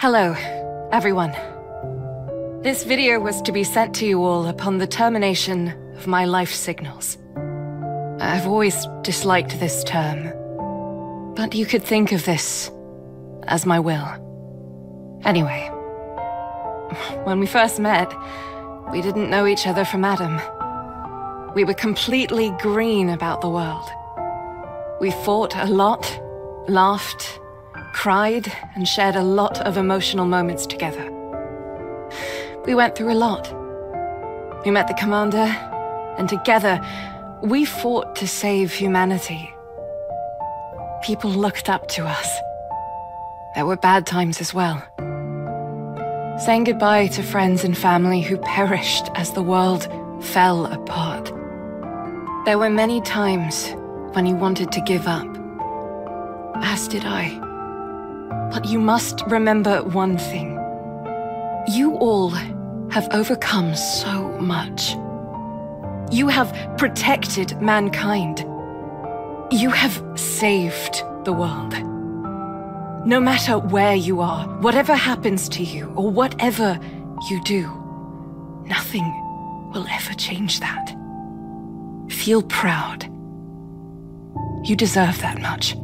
Hello, everyone. This video was to be sent to you all upon the termination of my life signals. I've always disliked this term, but you could think of this as my will. Anyway, when we first met, we didn't know each other from Adam. We were completely green about the world. We fought a lot, laughed, cried, and shared a lot of emotional moments together. We went through a lot. We met the commander, and together, we fought to save humanity. People looked up to us. There were bad times as well. Saying goodbye to friends and family who perished as the world fell apart. There were many times when you wanted to give up, as did I. But you must remember one thing. You all have overcome so much. You have protected mankind. You have saved the world. No matter where you are, whatever happens to you, or whatever you do, nothing will ever change that. Feel proud. You deserve that much.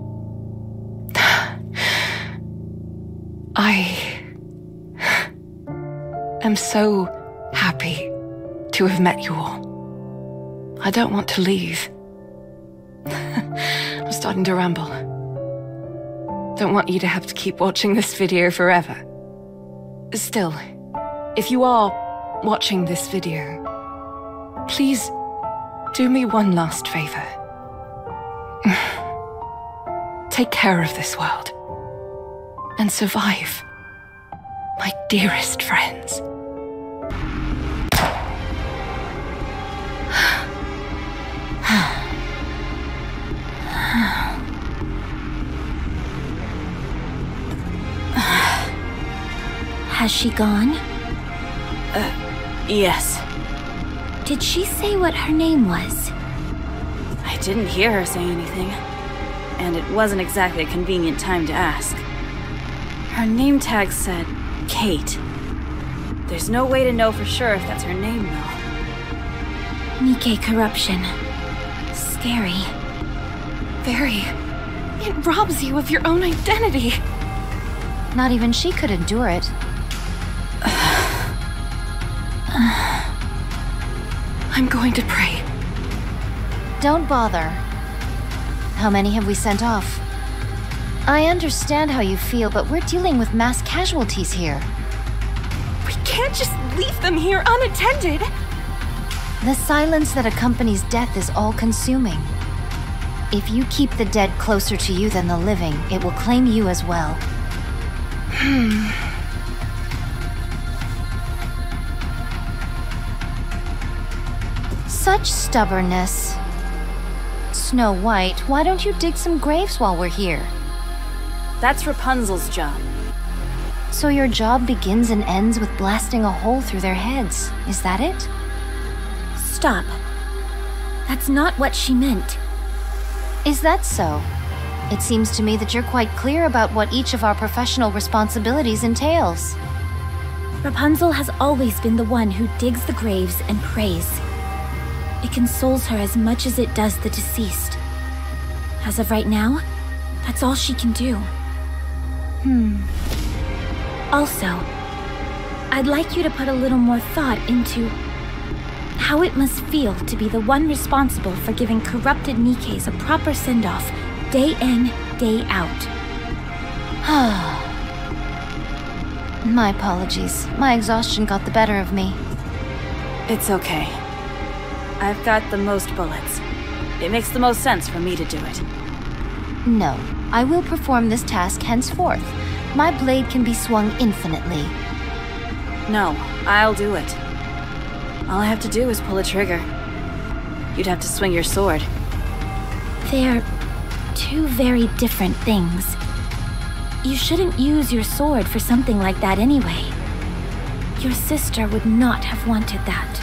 I am so happy to have met you all. I don't want to leave. I'm starting to ramble. Don't want you to have to keep watching this video forever. Still, if you are watching this video, please do me one last favor. Take care of this world. And survive, my dearest friends. Has she gone? Yes. Did she say what her name was? I didn't hear her say anything, and it wasn't exactly a convenient time to ask. Her name tag said Kate. There's no way to know for sure if that's her name, though. Nikke corruption. Scary. Very. It robs you of your own identity. Not even she could endure it. I'm going to pray. Don't bother. How many have we sent off? I understand how you feel, but we're dealing with mass casualties here. We can't just leave them here unattended! The silence that accompanies death is all-consuming. If you keep the dead closer to you than the living, it will claim you as well. Such stubbornness. Snow White, why don't you dig some graves while we're here? That's Rapunzel's job. So your job begins and ends with blasting a hole through their heads, is that it? Stop. That's not what she meant. Is that so? It seems to me that you're quite clear about what each of our professional responsibilities entails. Rapunzel has always been the one who digs the graves and prays. It consoles her as much as it does the deceased. As of right now, that's all she can do. Also, I'd like you to put a little more thought into how it must feel to be the one responsible for giving corrupted Nikkes a proper send-off, day in, day out. My apologies. My exhaustion got the better of me. It's okay. I've got the most bullets. It makes the most sense for me to do it. No, I will perform this task henceforth. My blade can be swung infinitely. No, I'll do it. All I have to do is pull a trigger. You'd have to swing your sword. They're two very different things. You shouldn't use your sword for something like that anyway. Your sister would not have wanted that.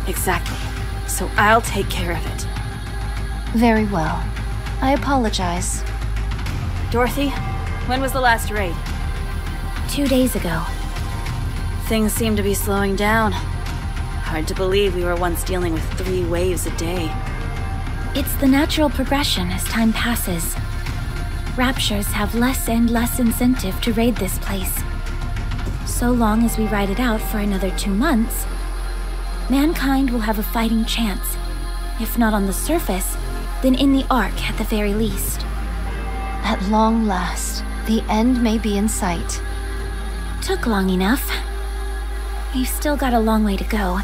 Exactly. So I'll take care of it. Very well. I apologize. Dorothy, when was the last raid? 2 days ago. Things seem to be slowing down. Hard to believe we were once dealing with 3 waves a day. It's the natural progression as time passes. Raptures have less and less incentive to raid this place. So long as we ride it out for another 2 months, mankind will have a fighting chance. If not on the surface, then in the Ark at the very least. At long last, the end may be in sight. Took long enough. We've still got a long way to go,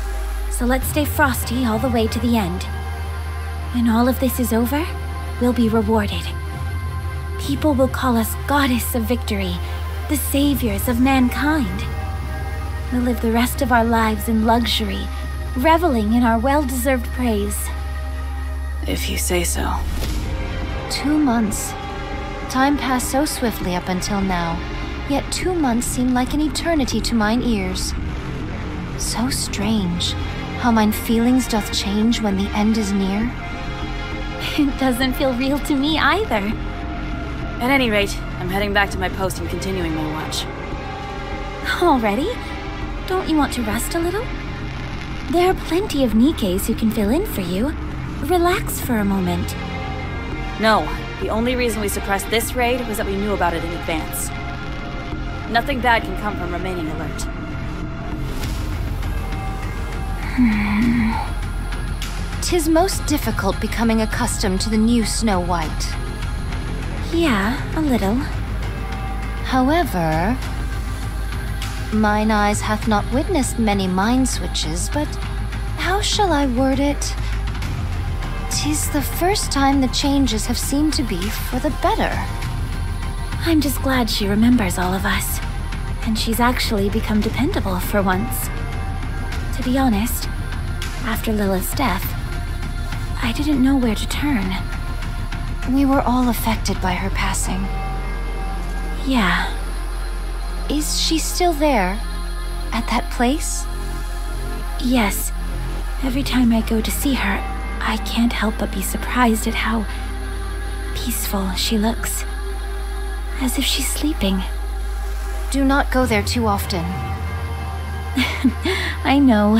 so let's stay frosty all the way to the end. When all of this is over, we'll be rewarded. People will call us Goddess of Victory, the saviors of mankind. We'll live the rest of our lives in luxury, reveling in our well-deserved praise. If you say so. 2 months. Time passed so swiftly up until now, yet 2 months seem like an eternity to mine ears. So strange, how mine feelings doth change when the end is near. It doesn't feel real to me either. At any rate, I'm heading back to my post and continuing my watch. Already? Don't you want to rest a little? There are plenty of Nikkes who can fill in for you. Relax for a moment. No, the only reason we suppressed this raid was that we knew about it in advance. Nothing bad can come from remaining alert. 'Tis most difficult becoming accustomed to the new Snow White. Yeah, a little. However, mine eyes hath not witnessed many mind switches, but how shall I word it? 'Tis the first time the changes have seemed to be for the better. I'm just glad she remembers all of us. And she's actually become dependable for once. To be honest, after Lilith's death, I didn't know where to turn. We were all affected by her passing. Yeah. Is she still there? At that place? Yes. Every time I go to see her, I can't help but be surprised at how peaceful she looks. As if she's sleeping. Do not go there too often. I know.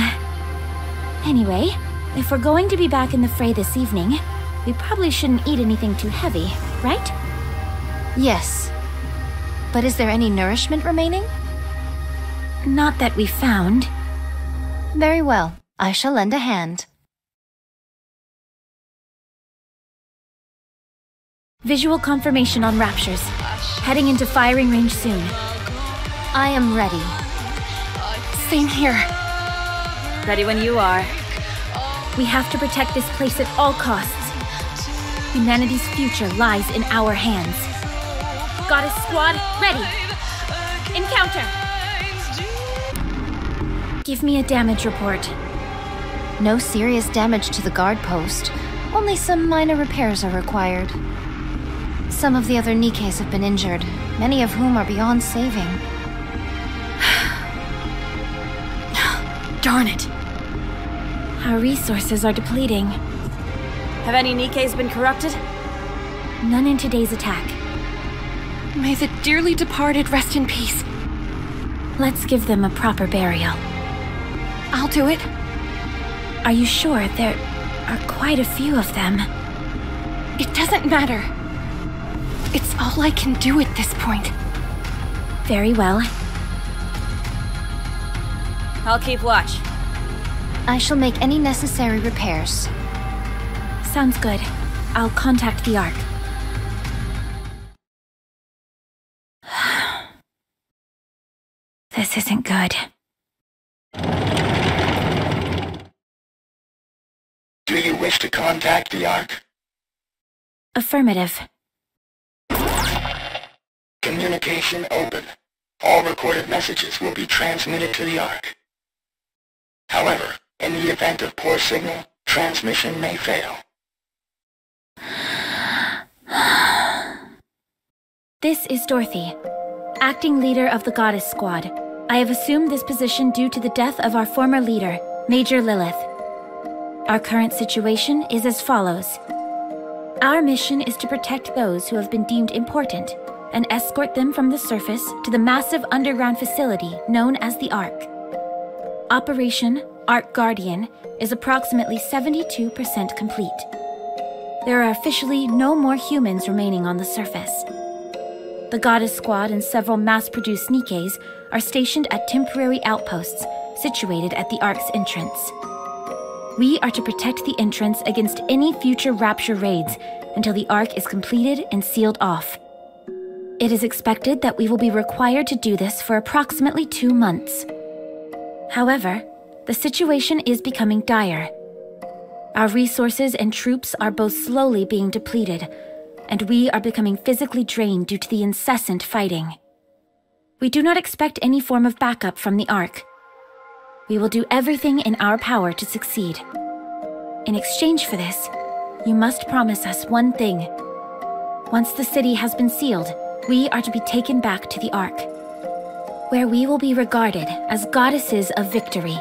Anyway, if we're going to be back in the fray this evening, we probably shouldn't eat anything too heavy, right? Yes. But is there any nourishment remaining? Not that we found. Very well. I shall lend a hand. Visual confirmation on Raptures. Heading into firing range soon. I am ready. Same here. Ready when you are. We have to protect this place at all costs. Humanity's future lies in our hands. Goddess Squad, ready! Encounter! Give me a damage report. No serious damage to the guard post. Only some minor repairs are required. Some of the other Nikkes have been injured, many of whom are beyond saving. Darn it. Our resources are depleting. Have any Nikkes been corrupted? None in today's attack. May the dearly departed rest in peace. Let's give them a proper burial. I'll do it. Are you sure? There are quite a few of them. It doesn't matter. It's all I can do at this point. Very well. I'll keep watch. I shall make any necessary repairs. Sounds good. I'll contact the Ark. This isn't good. Do you wish to contact the Ark? Affirmative. Communication open. All recorded messages will be transmitted to the Ark. However, in the event of poor signal, transmission may fail. This is Dorothy, acting leader of the Goddess Squad. I have assumed this position due to the death of our former leader, Major Lilith. Our current situation is as follows. Our mission is to protect those who have been deemed important, and escort them from the surface to the massive underground facility known as the Ark. Operation Ark Guardian is approximately 72% complete. There are officially no more humans remaining on the surface. The Goddess Squad and several mass-produced Nikkes are stationed at temporary outposts situated at the Ark's entrance. We are to protect the entrance against any future Rapture raids until the Ark is completed and sealed off. It is expected that we will be required to do this for approximately 2 months. However, the situation is becoming dire. Our resources and troops are both slowly being depleted, and we are becoming physically drained due to the incessant fighting. We do not expect any form of backup from the Ark. We will do everything in our power to succeed. In exchange for this, you must promise us one thing. Once the city has been sealed, we are to be taken back to the Ark, where we will be regarded as goddesses of victory.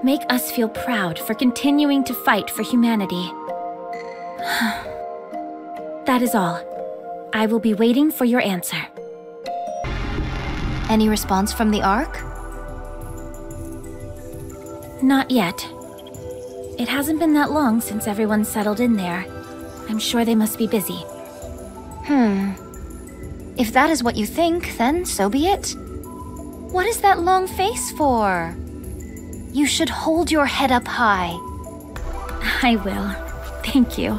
Make us feel proud for continuing to fight for humanity. That is all. I will be waiting for your answer. Any response from the Ark? Not yet. It hasn't been that long since everyone settled in there. I'm sure they must be busy. If that is what you think, then so be it. What is that long face for? You should hold your head up high. I will. Thank you.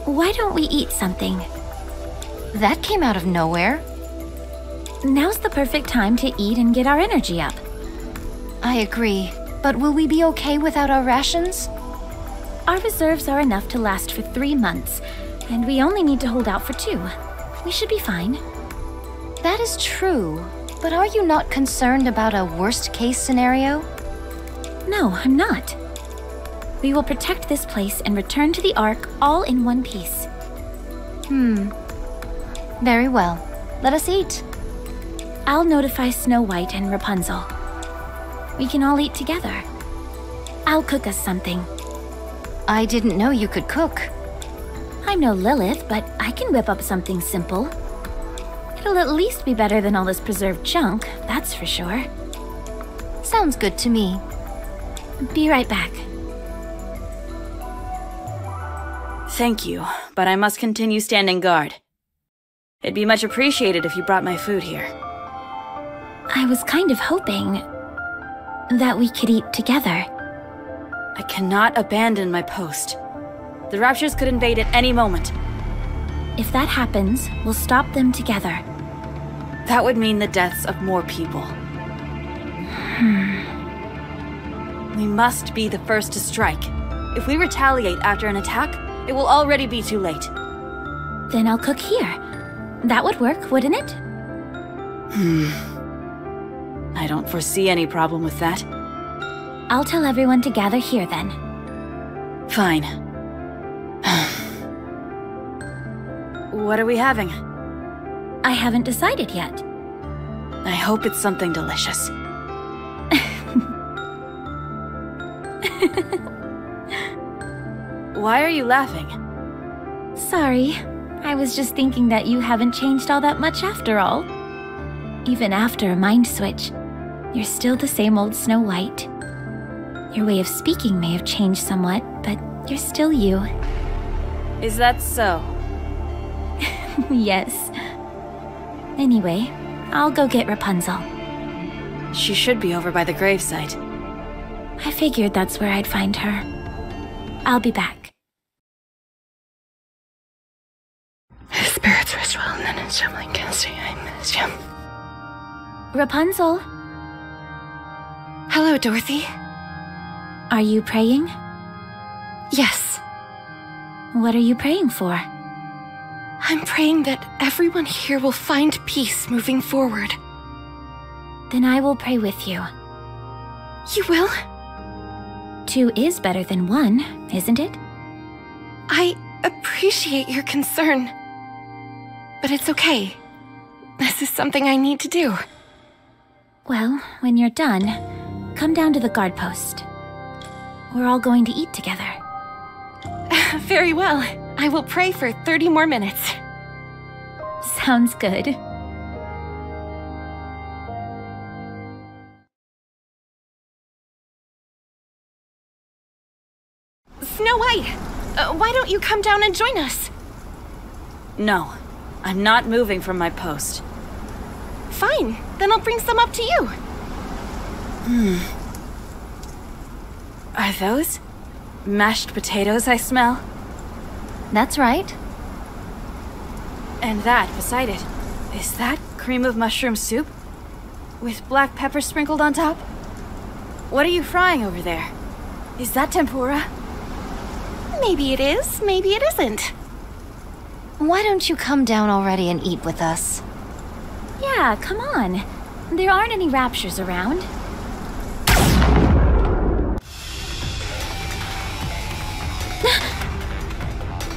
Why don't we eat something? That came out of nowhere. Now's the perfect time to eat and get our energy up. I agree, but will we be okay without our rations? Our reserves are enough to last for 3 months, and we only need to hold out for 2. We should be fine. That is true, but are you not concerned about a worst-case scenario? No, I'm not. We will protect this place and return to the Ark all in one piece. Very well. Let us eat. I'll notify Snow White and Rapunzel. We can all eat together. I'll cook us something. I didn't know you could cook. I'm no Lilith, but I can whip up something simple. It'll at least be better than all this preserved junk, that's for sure. Sounds good to me. Be right back. Thank you, but I must continue standing guard. It'd be much appreciated if you brought my food here. I was kind of hoping that we could eat together. I cannot abandon my post. The Raptures could invade at any moment. If that happens, we'll stop them together. That would mean the deaths of more people. We must be the first to strike. If we retaliate after an attack, it will already be too late. Then I'll cook here. That would work, wouldn't it? I don't foresee any problem with that. I'll tell everyone to gather here then. Fine. What are we having? I haven't decided yet. I hope it's something delicious. Why are you laughing? Sorry, I was just thinking that you haven't changed all that much after all. Even after a mind switch, you're still the same old Snow White. Your way of speaking may have changed somewhat, but you're still you. Is that so? Yes. Anyway, I'll go get Rapunzel. She should be over by the gravesite. I figured that's where I'd find her. I'll be back. Spirits rest well, and then it's trembling casting. I missed you. Rapunzel, Hello, Dorothy. are you praying? Yes, What are you praying for? I'm praying that everyone here will find peace moving forward. Then I will pray with you. You will? 2 is better than 1, isn't it? I appreciate your concern. But it's okay. This is something I need to do. Well, when you're done, come down to the guard post. We're all going to eat together. Very well. I will pray for 30 more minutes. Sounds good. Snow White, why don't you come down and join us? No, I'm not moving from my post. Fine, then I'll bring some up to you. Are those mashed potatoes I smell? That's right. And that beside it, is that cream of mushroom soup? With black pepper sprinkled on top? What are you frying over there? Is that tempura? Maybe it is, maybe it isn't. Why don't you come down already and eat with us? Yeah, come on. There aren't any raptures around.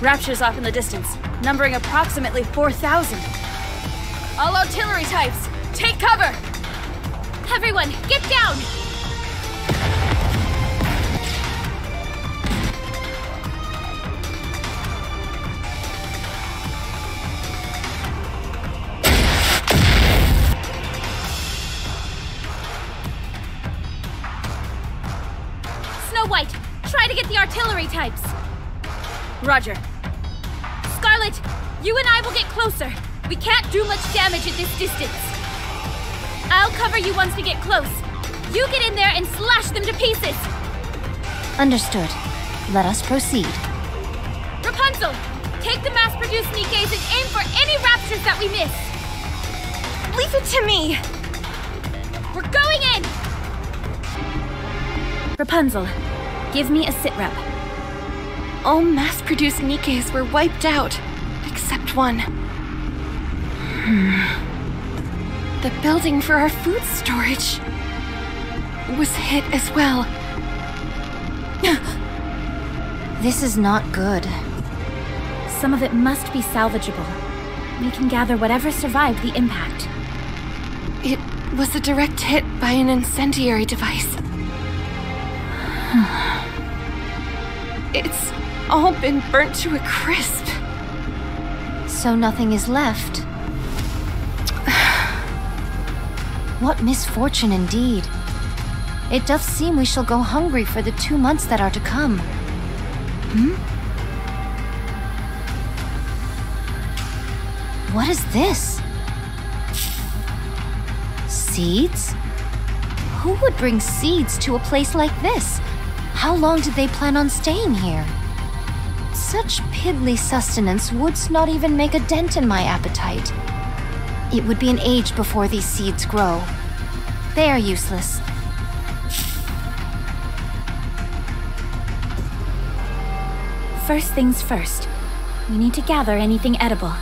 Raptures off in the distance, numbering approximately 4,000. All artillery types, take cover! Everyone, get down! Snow White, try to get the artillery types. Roger. Scarlet, you and I will get closer. We can't do much damage at this distance. I'll cover you once we get close. You get in there and slash them to pieces. Understood. Let us proceed. Rapunzel, take the mass-produced Nikkes and aim for any raptures that we miss. Leave it to me! We're going in! Rapunzel, give me a sit-rep. All mass-produced Nikkes were wiped out, except one. The building for our food storage was hit as well. This is not good. Some of it must be salvageable. We can gather whatever survived the impact. It was a direct hit by an incendiary device. It's all been burnt to a crisp. So nothing is left. What misfortune indeed. It doth seem we shall go hungry for the 2 months that are to come. What is this? Seeds? Who would bring seeds to a place like this? How long did they plan on staying here? Such piddly sustenance would not even make a dent in my appetite. It would be an age before these seeds grow. They are useless. First things first. We need to gather anything edible.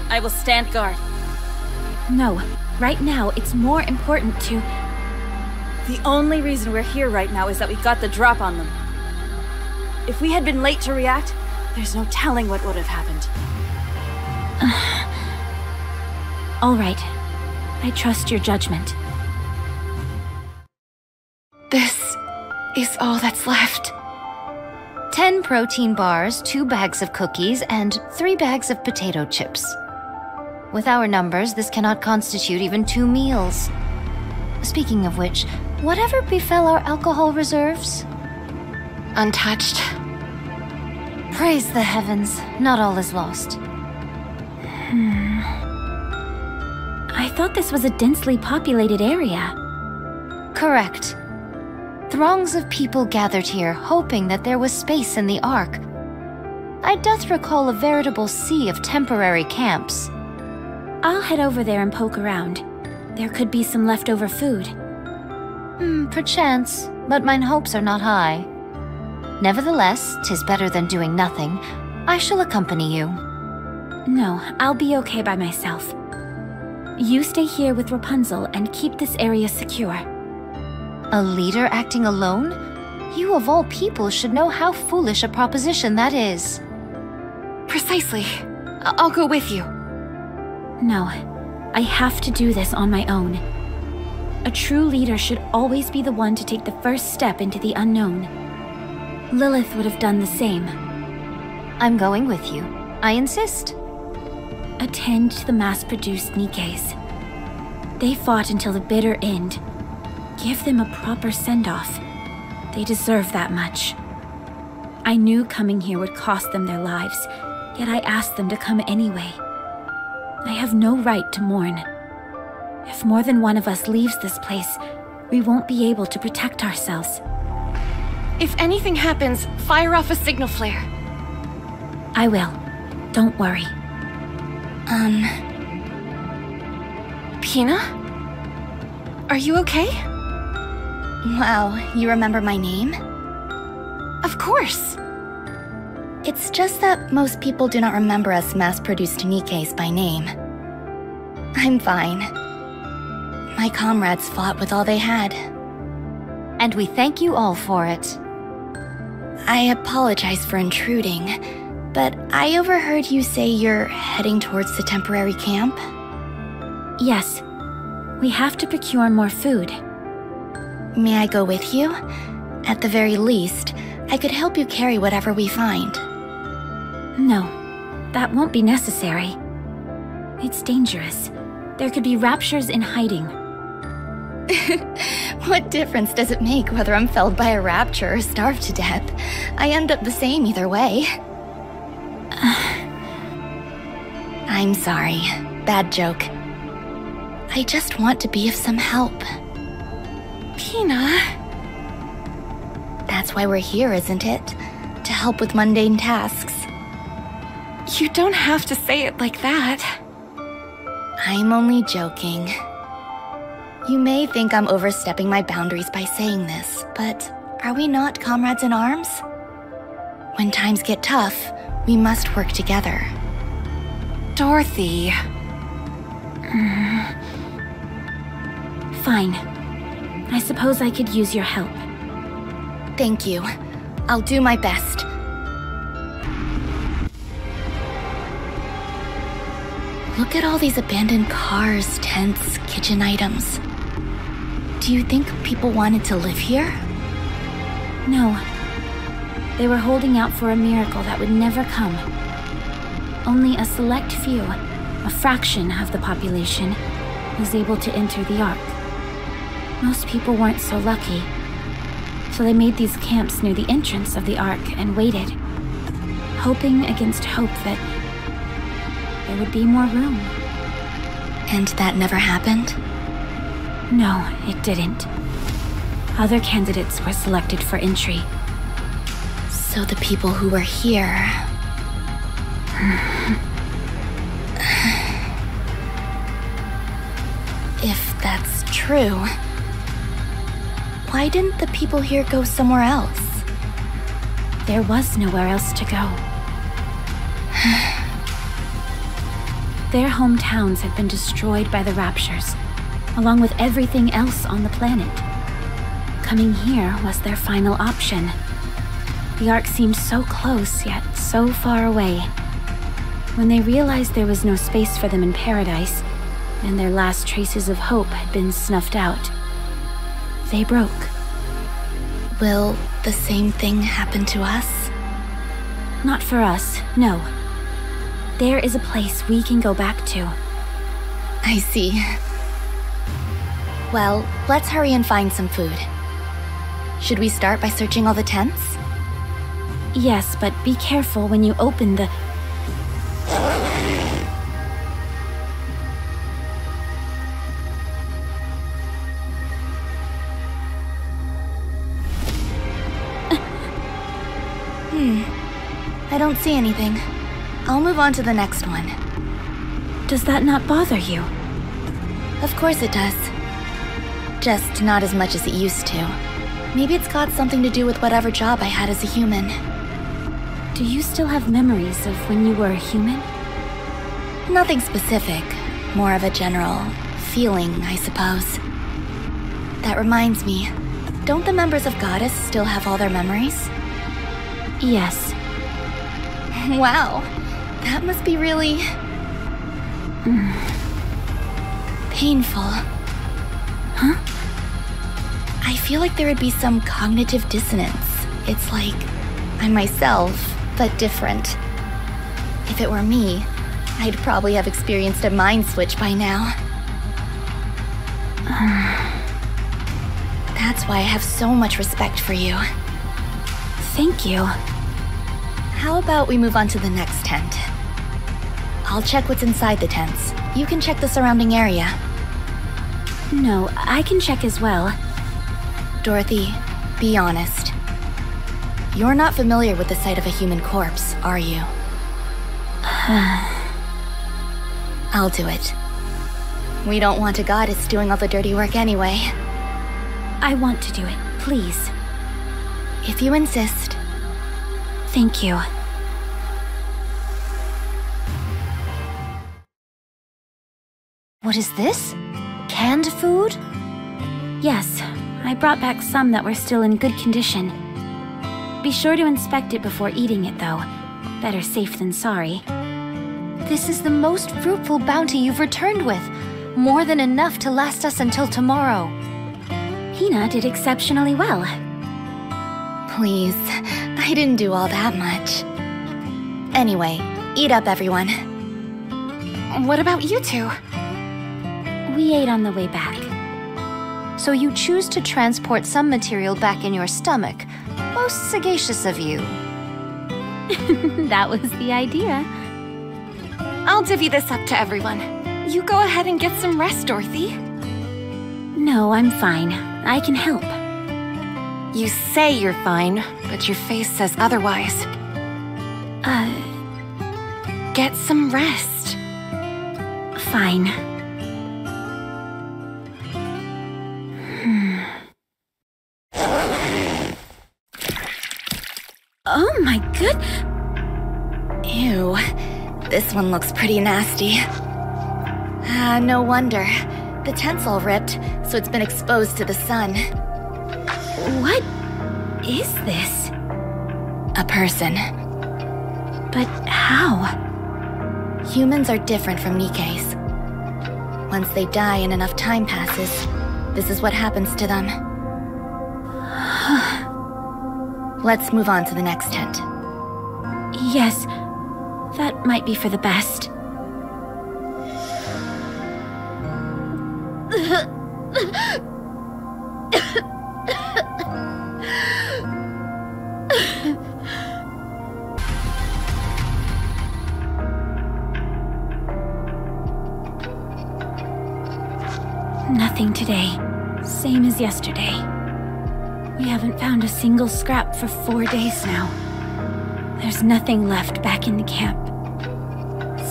I will stand guard. No, right now it's more important to... The only reason we're here right now is that we got the drop on them. If we had been late to react, there's no telling what would have happened. All right. I trust your judgment. This is all that's left. 10 protein bars, 2 bags of cookies, and 3 bags of potato chips. With our numbers, this cannot constitute even 2 meals. Speaking of which, whatever befell our alcohol reserves? Untouched. Praise the heavens, not all is lost. I thought this was a densely populated area. Correct. Throngs of people gathered here, hoping that there was space in the Ark. I doth recall a veritable sea of temporary camps. I'll head over there and poke around. There could be some leftover food. Perchance, but mine hopes are not high. Nevertheless, 'tis better than doing nothing. I shall accompany you. No, I'll be okay by myself. You stay here with Rapunzel and keep this area secure. A leader acting alone? You of all people should know how foolish a proposition that is. Precisely. I'll go with you. No, I have to do this on my own. A true leader should always be the one to take the first step into the unknown. Lilith would have done the same. I'm going with you. I insist. Attend to the mass-produced Nikkes. They fought until the bitter end. Give them a proper send-off. They deserve that much. I knew coming here would cost them their lives, yet I asked them to come anyway. I have no right to mourn. If more than one of us leaves this place, we won't be able to protect ourselves. If anything happens, fire off a signal flare. I will. Don't worry. Pina? Are you okay? Wow, you remember my name? Of course. It's just that most people do not remember us mass-produced Nikkes by name. I'm fine. My comrades fought with all they had. And we thank you all for it. I apologize for intruding, but I overheard you say you're heading towards the temporary camp? Yes. We have to procure more food. May I go with you? At the very least, I could help you carry whatever we find. No, that won't be necessary. It's dangerous. There could be raptures in hiding. What difference does it make whether I'm felled by a rapture or starved to death? I end up the same either way. I'm sorry. Bad joke. I just want to be of some help. Pina? That's why we're here, isn't it? To help with mundane tasks. You don't have to say it like that. I'm only joking. You may think I'm overstepping my boundaries by saying this, but are we not comrades in arms? When times get tough, we must work together. Dorothy. Fine. I suppose I could use your help. Thank you. I'll do my best. Look at all these abandoned cars, tents, kitchen items. Do you think people wanted to live here? No. They were holding out for a miracle that would never come. Only a select few, a fraction of the population, was able to enter the Ark. Most people weren't so lucky, so they made these camps near the entrance of the Ark and waited, hoping against hope that there would be more room. And that never happened? No, it didn't. Other candidates were selected for entry. So the people who were here... If that's true, why didn't the people here go somewhere else? There was nowhere else to go. Their hometowns had been destroyed by the Raptures, along with everything else on the planet. Coming here was their final option. The Ark seemed so close, yet so far away. When they realized there was no space for them in paradise, and their last traces of hope had been snuffed out, they broke. Will the same thing happen to us? Not for us, no. There is a place we can go back to. I see. Well, let's hurry and find some food. Should we start by searching all the tents? Yes, but be careful when you open the... I don't see anything. I'll move on to the next one. Does that not bother you? Of course it does. Just not as much as it used to. Maybe it's got something to do with whatever job I had as a human. Do you still have memories of when you were a human? Nothing specific. More of a general feeling, I suppose. That reminds me, don't the members of Goddess still have all their memories? Yes. Wow, that must be really... painful. Huh? I feel like there would be some cognitive dissonance. It's like I'm myself, but different. If it were me, I'd probably have experienced a mind switch by now. That's why I have so much respect for you. Thank you. How about we move on to the next tent? I'll check what's inside the tents. You can check the surrounding area. No, I can check as well. Dorothy, be honest. You're not familiar with the sight of a human corpse, are you? I'll do it. We don't want a goddess doing all the dirty work anyway. I want to do it, please. If you insist. Thank you. What is this? Canned food? Yes, I brought back some that were still in good condition. Be sure to inspect it before eating it, though. Better safe than sorry. This is the most fruitful bounty you've returned with. More than enough to last us until tomorrow. Hina did exceptionally well. Please, I didn't do all that much. Anyway, eat up, everyone. What about you two? We ate on the way back. So you choose to transport some material back in your stomach. Most sagacious of you. That was the idea. I'll divvy this up to everyone. You go ahead and get some rest, Dorothy. No, I'm fine. I can help. You say you're fine, but your face says otherwise. Get some rest. Fine. Oh my good... Ew. This one looks pretty nasty. No wonder. The tent's all ripped, so it's been exposed to the sun. What is this? A person. But how? Humans are different from Nikke's. Once they die and enough time passes, this is what happens to them. Let's move on to the next tent. Yes, that might be for the best. Nothing today. Same as yesterday. We haven't found a single scrap for 4 days now. There's nothing left back in the camp.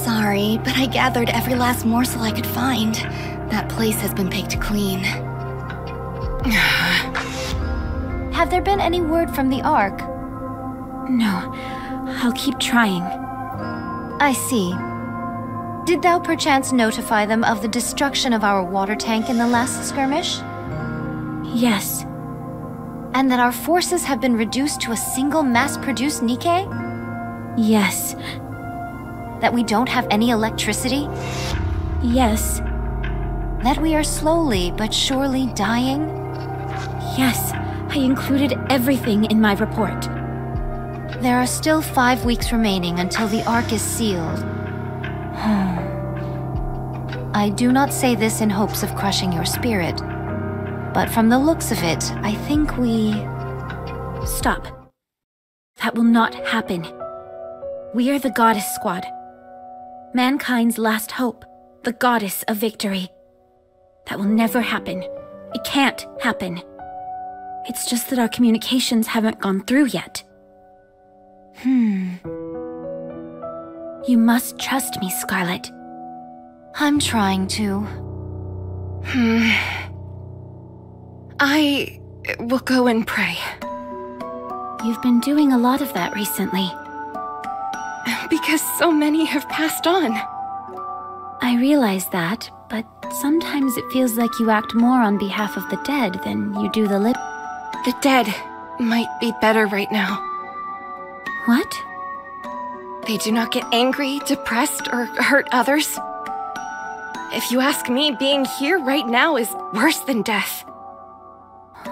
Sorry, but I gathered every last morsel I could find. That place has been picked clean. Have there been any word from the Ark? No, I'll keep trying. I see. Did thou perchance notify them of the destruction of our water tank in the last skirmish? Yes. And that our forces have been reduced to a single mass-produced Nikke? Yes. That we don't have any electricity? Yes. That we are slowly but surely dying? Yes, I included everything in my report. There are still 5 weeks remaining until the Ark is sealed. I do not say this in hopes of crushing your spirit, but from the looks of it, I think we... Stop. That will not happen. We are the Goddess Squad. Mankind's last hope. The Goddess of Victory. That will never happen. It can't happen. It's just that our communications haven't gone through yet. You must trust me, Scarlet. I'm trying to. I will go and pray. You've been doing a lot of that recently. Because so many have passed on. I realize that, but sometimes it feels like you act more on behalf of the dead than you do the living. The dead might be better right now. What? They do not get angry, depressed, or hurt others. If you ask me, being here right now is worse than death.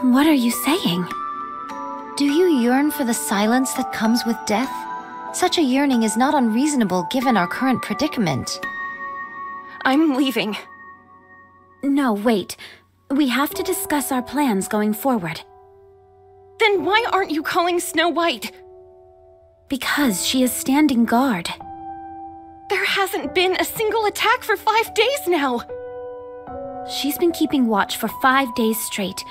What are you saying? Do you yearn for the silence that comes with death? Such a yearning is not unreasonable given our current predicament. I'm leaving. No, wait. We have to discuss our plans going forward. Then why aren't you calling Snow White? Because she is standing guard. There hasn't been a single attack for 5 days now! She's been keeping watch for 5 days straight,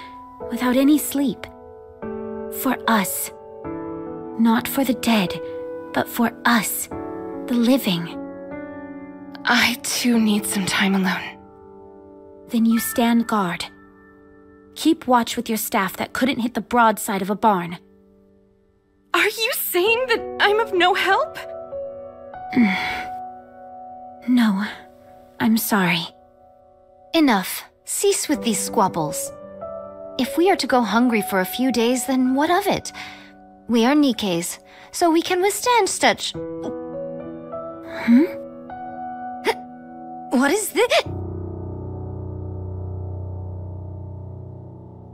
without any sleep. For us. Not for the dead, but for us, the living. I too need some time alone. Then you stand guard. Keep watch with your staff that couldn't hit the broadside of a barn. Are you saying that I'm of no help? No, I'm sorry. Enough. Cease with these squabbles. If we are to go hungry for a few days, then what of it? We are Nikkes, so we can withstand such... What is this?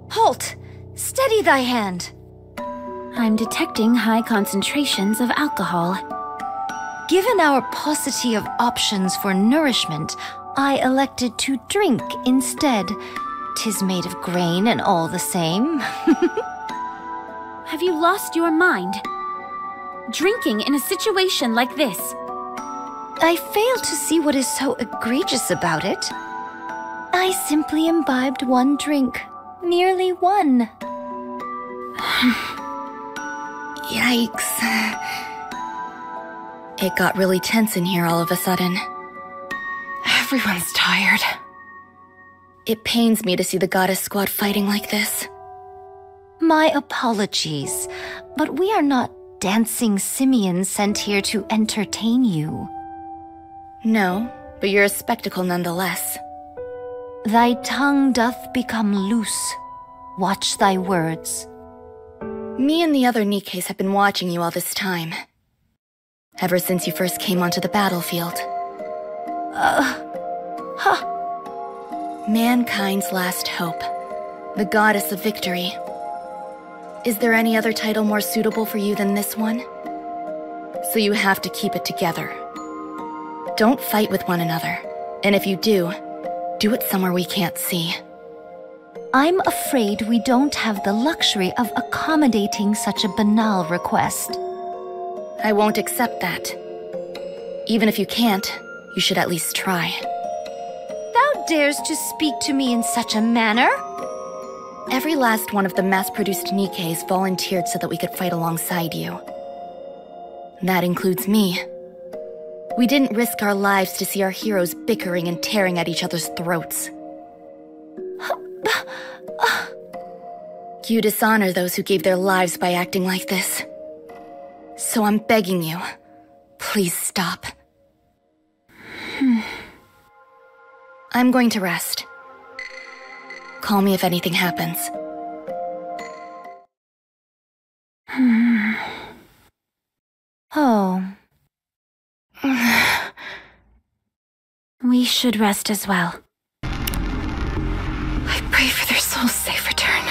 Halt! Steady thy hand! I'm detecting high concentrations of alcohol. Given our paucity of options for nourishment, I elected to drink instead. 'Tis made of grain and all the same. Have you lost your mind? Drinking in a situation like this. I fail to see what is so egregious about it. I simply imbibed one drink. Merely one. Yikes. It got really tense in here all of a sudden. Everyone's tired. It pains me to see the goddess squad fighting like this. My apologies, but we are not dancing simians sent here to entertain you. No, but you're a spectacle nonetheless. Thy tongue doth become loose. Watch thy words. Me and the other Nikkes have been watching you all this time. Ever since you first came onto the battlefield. Mankind's last hope. The goddess of victory. Is there any other title more suitable for you than this one? So you have to keep it together. Don't fight with one another. And if you do it somewhere we can't see. I'm afraid we don't have the luxury of accommodating such a banal request. I won't accept that. Even if you can't, you should at least try. Thou dares to speak to me in such a manner? Every last one of the mass-produced Nikkes volunteered so that we could fight alongside you. That includes me. We didn't risk our lives to see our heroes bickering and tearing at each other's throats. You dishonor those who gave their lives by acting like this. So I'm begging you, please stop. I'm going to rest. Call me if anything happens. Oh. We should rest as well. I pray for their souls' safe return.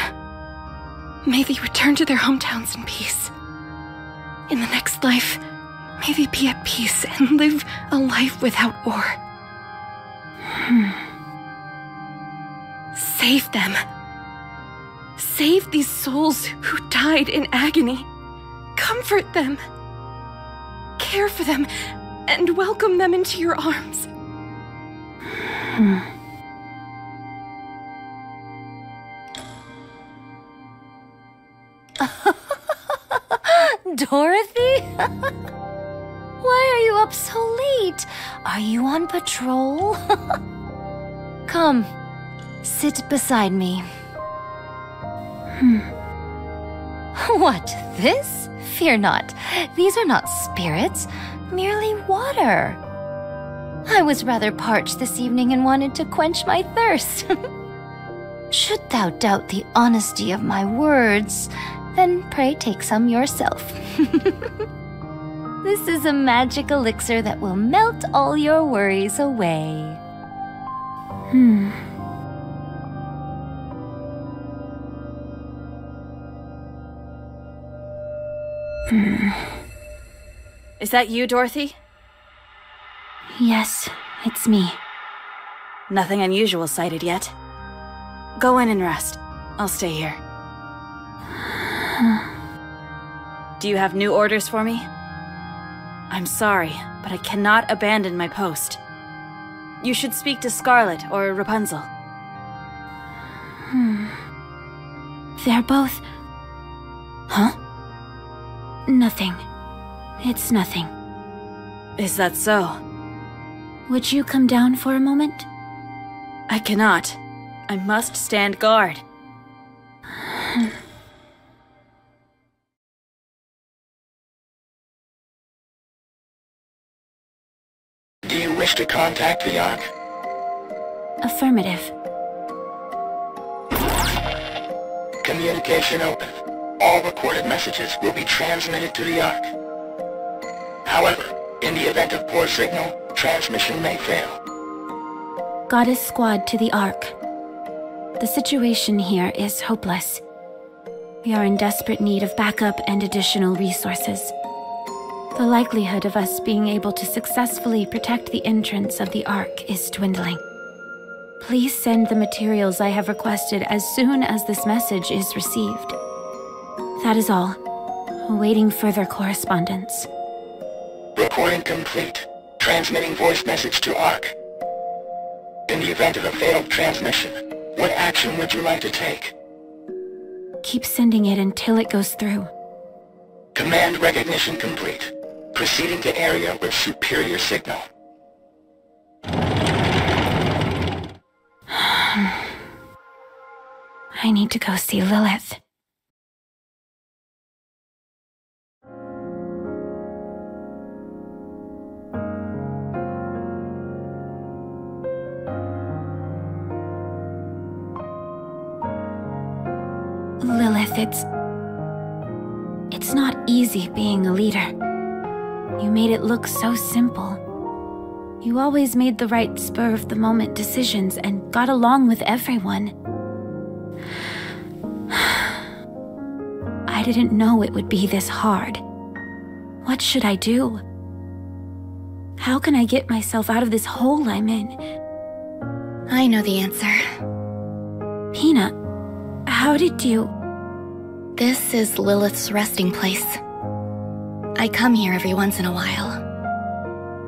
May they return to their hometowns in peace. In the next life, may they be at peace and live a life without war. Save them. Save these souls who died in agony. Comfort them. Care for them and welcome them into your arms. Dorothy? Why are you up so late? Are you on patrol? Come, sit beside me. What, this? Fear not. These are not spirits, merely water. I was rather parched this evening and wanted to quench my thirst. Should thou doubt the honesty of my words, then pray take some yourself. This is a magic elixir that will melt all your worries away. Is that you, Dorothy? Yes, it's me. Nothing unusual sighted yet. Go in and rest. I'll stay here. Do you have new orders for me? I'm sorry, but I cannot abandon my post. You should speak to Scarlet or Rapunzel. They're both... Huh? Nothing. It's nothing. Is that so? Would you come down for a moment? I cannot. I must stand guard. Do you wish to contact the Ark? Affirmative. Communication open. All recorded messages will be transmitted to the Ark. However, in the event of poor signal, transmission may fail. Goddess Squad to the Ark. The situation here is hopeless. We are in desperate need of backup and additional resources. The likelihood of us being able to successfully protect the entrance of the Ark is dwindling. Please send the materials I have requested as soon as this message is received. That is all. Awaiting further correspondence. Recording complete. Transmitting voice message to Ark. In the event of a failed transmission, what action would you like to take? Keep sending it until it goes through. Command recognition complete. Proceeding to area with superior signal. I need to go see Lilith. Lilith, it's not easy being a leader. You made it look so simple. You always made the right spur-of-the-moment decisions and got along with everyone. I didn't know it would be this hard. What should I do? How can I get myself out of this hole I'm in? I know the answer. Peanut, how did you... This is Lilith's resting place. I come here every once in a while.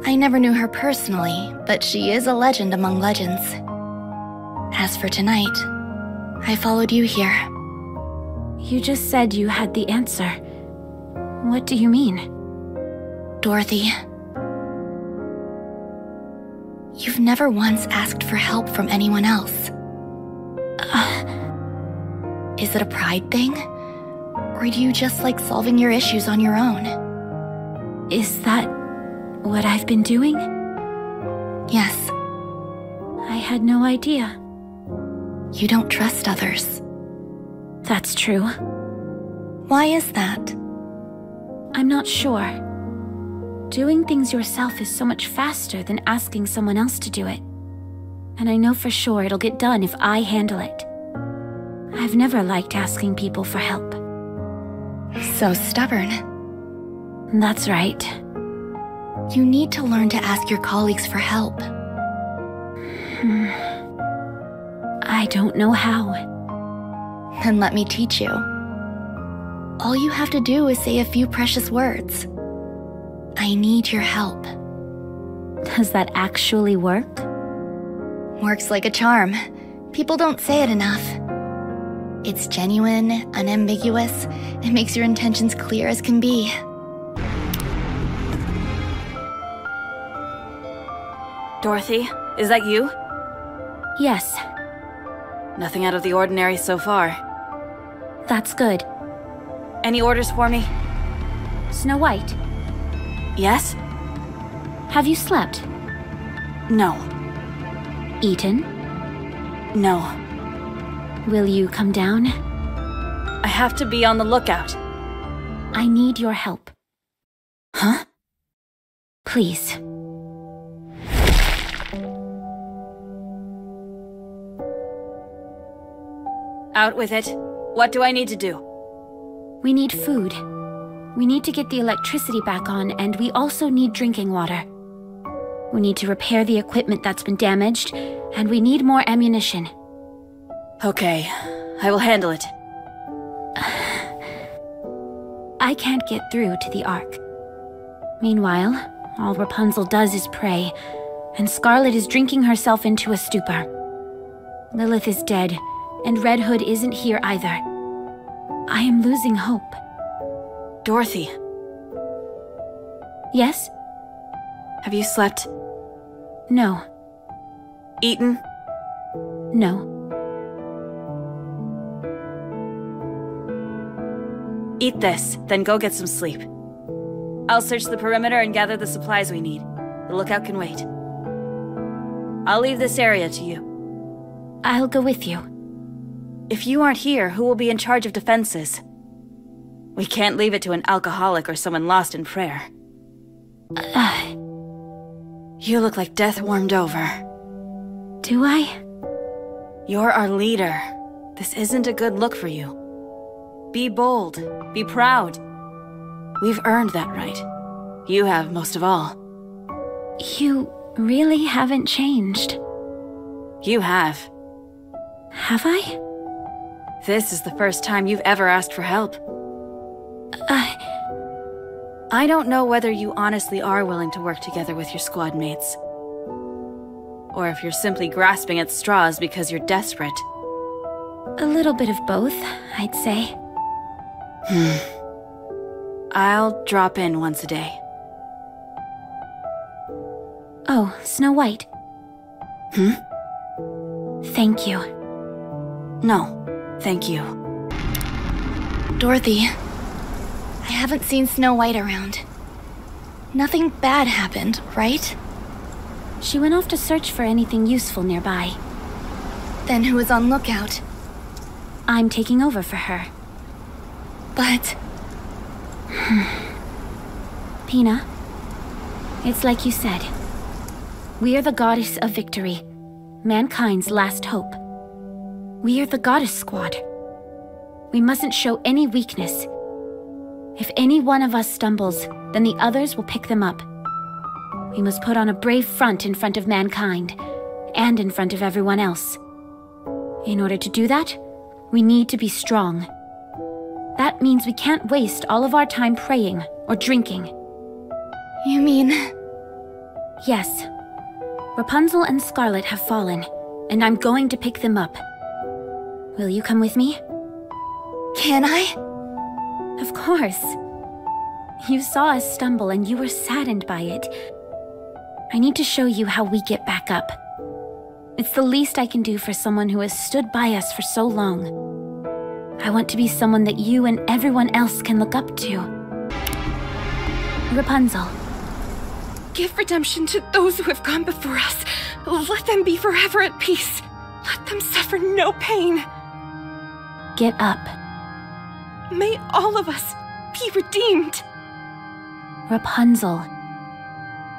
I never knew her personally, but she is a legend among legends. As for tonight, I followed you here. You just said you had the answer. What do you mean? Dorothy, you've never once asked for help from anyone else. Is it a pride thing? Or do you just like solving your issues on your own? Is that what I've been doing? Yes. I had no idea. You don't trust others. That's true. Why is that? I'm not sure. Doing things yourself is so much faster than asking someone else to do it. And I know for sure it'll get done if I handle it. I've never liked asking people for help. So stubborn. That's right. You need to learn to ask your colleagues for help. I don't know how. Then let me teach you. All you have to do is say a few precious words. I need your help. Does that actually work? Works like a charm. People don't say it enough. It's genuine, unambiguous, and makes your intentions clear as can be. Dorothy, is that you? Yes, Nothing out of the ordinary so far. that's good. Any orders for me? Snow White, Yes? have you slept? No. Eaten? No. Will you come down? I have to be on the lookout. I need your help. Huh? Please. Out with it. What do I need to do? We need food. We need to get the electricity back on, and we also need drinking water. We need to repair the equipment that's been damaged, and we need more ammunition. Okay, I will handle it. I can't get through to the Ark. Meanwhile, all Rapunzel does is pray, and Scarlet is drinking herself into a stupor. Lilith is dead, and Red Hood isn't here either. I am losing hope. Dorothy, Yes? have you slept? No. Eaten? No. Eat this, then go get some sleep. I'll search the perimeter and gather the supplies we need. The lookout can wait. I'll leave this area to you. I'll go with you. If you aren't here, who will be in charge of defenses? We can't leave it to an alcoholic or someone lost in prayer. You look like death warmed over. Do I? You're our leader. This isn't a good look for you. Be bold. Be proud. We've earned that right. You have most of all. You really haven't changed. You have. Have I? This is the first time you've ever asked for help. I don't know whether you honestly are willing to work together with your squad mates. Or if you're simply grasping at straws because you're desperate. A little bit of both, I'd say. I'll drop in once a day. Oh, Snow White. Thank you. No, thank you. Dorothy, I haven't seen Snow White around. Nothing bad happened, right? She went off to search for anything useful nearby. Then who was on lookout? I'm taking over for her. But... Pina, it's like you said. We are the goddess of victory, mankind's last hope. We are the goddess squad. We mustn't show any weakness. If any one of us stumbles, then the others will pick them up. We must put on a brave front in front of mankind, and in front of everyone else. In order to do that, we need to be strong. That means we can't waste all of our time praying or drinking. You mean... Yes. Rapunzel and Scarlet have fallen, and I'm going to pick them up. Will you come with me? Can I? Of course. You saw us stumble and you were saddened by it. I need to show you how we get back up. It's the least I can do for someone who has stood by us for so long. I want to be someone that you and everyone else can look up to. Rapunzel. Give redemption to those who have gone before us. Let them be forever at peace. Let them suffer no pain. Get up. May all of us be redeemed. Rapunzel.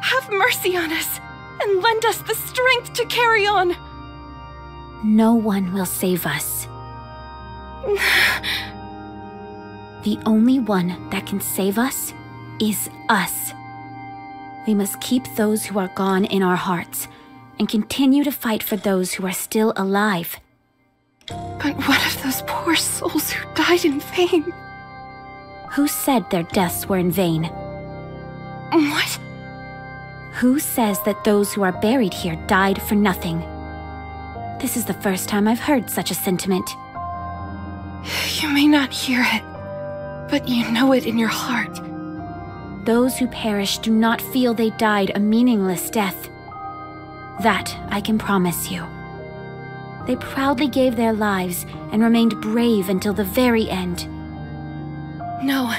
Have mercy on us and lend us the strength to carry on. No one will save us. The only one that can save us is us. We must keep those who are gone in our hearts and continue to fight for those who are still alive. But what of those poor souls who died in vain? Who said their deaths were in vain? What? Who says that those who are buried here died for nothing? This is the first time I've heard such a sentiment. You may not hear it, but you know it in your heart. Those who perish do not feel they died a meaningless death. That I can promise you. They proudly gave their lives and remained brave until the very end. No,